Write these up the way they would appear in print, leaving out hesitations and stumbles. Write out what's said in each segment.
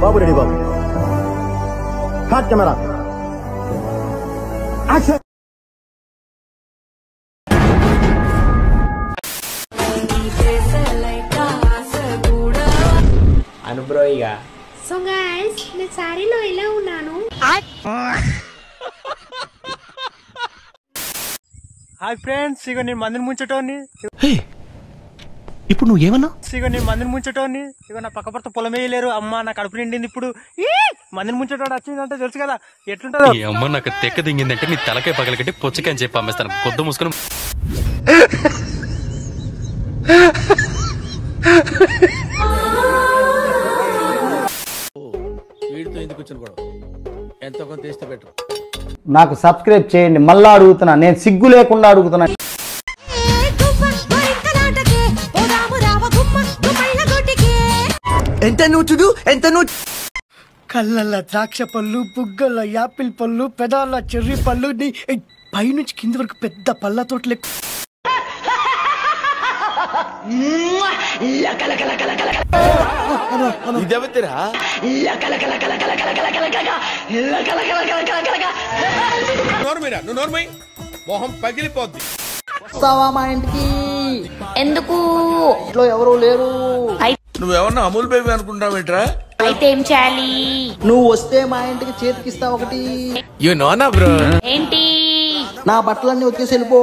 బాబు ready బాబు. హాట్ camera action. అనుబ్రోయిగా. సో గైస్ నేను సారీలో ఎలా ఉన్నాను? హాయ్ ఫ్రెండ్స్, ఇగో నేను మందిని ముంచటోని. ఇప్పుడు నువ్వు ఏమన్నా? ఇగో నేను మందిని ముంచటోని. ఇగో నా పక్క భర్త పొలం వేయలేరు. అమ్మ నా కడుపు నిండింది. ఇప్పుడు మందిని ముంచటోడు వచ్చిందంటే తెలుసు కదా ఎట్లుంటుందో. అమ్మ నాకు తెక్క దింగిందంటే నీ తలకాయ పగలకట్టి పొచ్చకాయ అని చెప్పి అమ్మేస్తాను. పొద్దు మూసుకొని వీడితో ఎందుకు వచ్చిన గొడవ? ఎంతో కొంత తీస్తే బెటర్. నాకు సబ్స్క్రైబ్ చేయండి. మళ్ళా అడుగుతున్నా, నేను సిగ్గు లేకుండా అడుగుతున్నా. ఎంత నువ్వు చూడు, ఎంత నువ్వు. కళ్ళల్ల ద్రాక్ష పళ్ళు, బుగ్గల యాపిల్ పళ్ళు, పెదాల చెర్రీ పళ్ళు, పైనుంచి కింది వరకు పెద్ద పళ్ళ తోటలు. ఇదేవతిరా నోర్మీరా, నువ్వు నోర్మై మొహం పగిలిపోద్ది. మా ఇంటికి ఎందుకు? ఇంట్లో ఎవరు లేరు. నువ్వేమన్నా అమూల్ బేబీ అనుకుంటావేంట్రా? అయితే ఏం చేయాలి? నువ్వు వస్తే మా ఇంటికి చేతికిస్తా ఒకటి. యు నోనా బ్రో. ఏంటి? నా బట్టలన్నీ వచ్చేసి వెళ్ళిపో.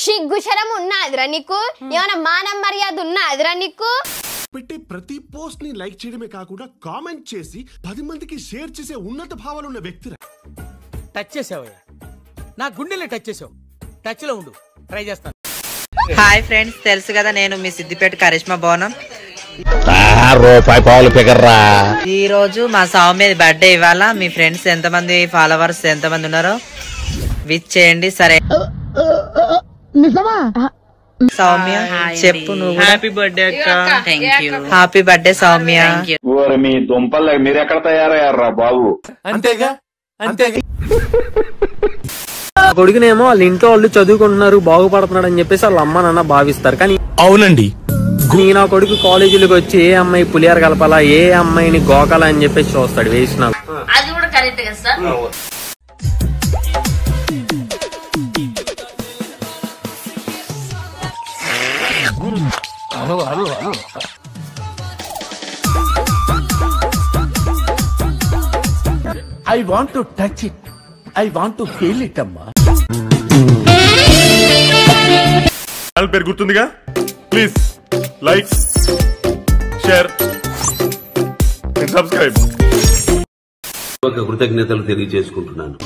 సిగ్గుశరం ఉన్నాదిరా నీకు? ఏమైనా మానం మర్యాద ఉన్నాదిరా నీకు? పెట్టే ప్రతి పోస్ట్ ని లైక్ చేయడమే కాకుండా కామెంట్ చేసి 10 మందికి షేర్ చేసే ఉన్నత భావాలు ఉన్న వ్యక్తిరా. టచ్ చేసావయ్యా, నా గుండెల్ని టచ్ చేసావు. టచ్ లో ఉండు, ట్రై చేస్తాను. హాయ్ ఫ్రెండ్స్, తెలుసు కదా నేను మీ సిద్దిపేట కరిష్మా బోనం. రూపాయి పావులు పిగర్రా. ఈ రోజు మా సౌమ్య బర్త్డే. ఇవాళ మీ ఫ్రెండ్స్ ఎంతమంది, ఫాలోవర్స్ ఎంతమంది ఉన్నారో విచ్ చేయండి. సరే సౌమ్య చెప్పు నువ్వు. హ్యాపీ బర్త్డే అక్క. Happy birthday Soumya. మీ దుంపలు మీరు ఎక్కడ తయారయ్యారా బాబు? అంతేగా అంతేగా. కొడుకునేమో వాళ్ళ ఇంట్లో వాళ్ళు చదువుకుంటున్నారు, బాగుపడుతున్నాడు అని చెప్పేసి వాళ్ళ అమ్మ నాన్న భావిస్తారు. కానీ అవునండి, నా కొడుకు కాలేజీలకు వచ్చి ఏ అమ్మాయి పులిహార కలపాలా, ఏ అమ్మాయిని గోకాలా అని చెప్పేసి చూస్తాడు. వేసిన అది కూడా కరెక్ట్ కదా sir. I want to touch it, I want to feel it అమ్మా. పేరు గుర్తుందిగా? Please like, share, subscribe. కృతజ్ఞతలు తెలియజేసుకుంటున్నాను.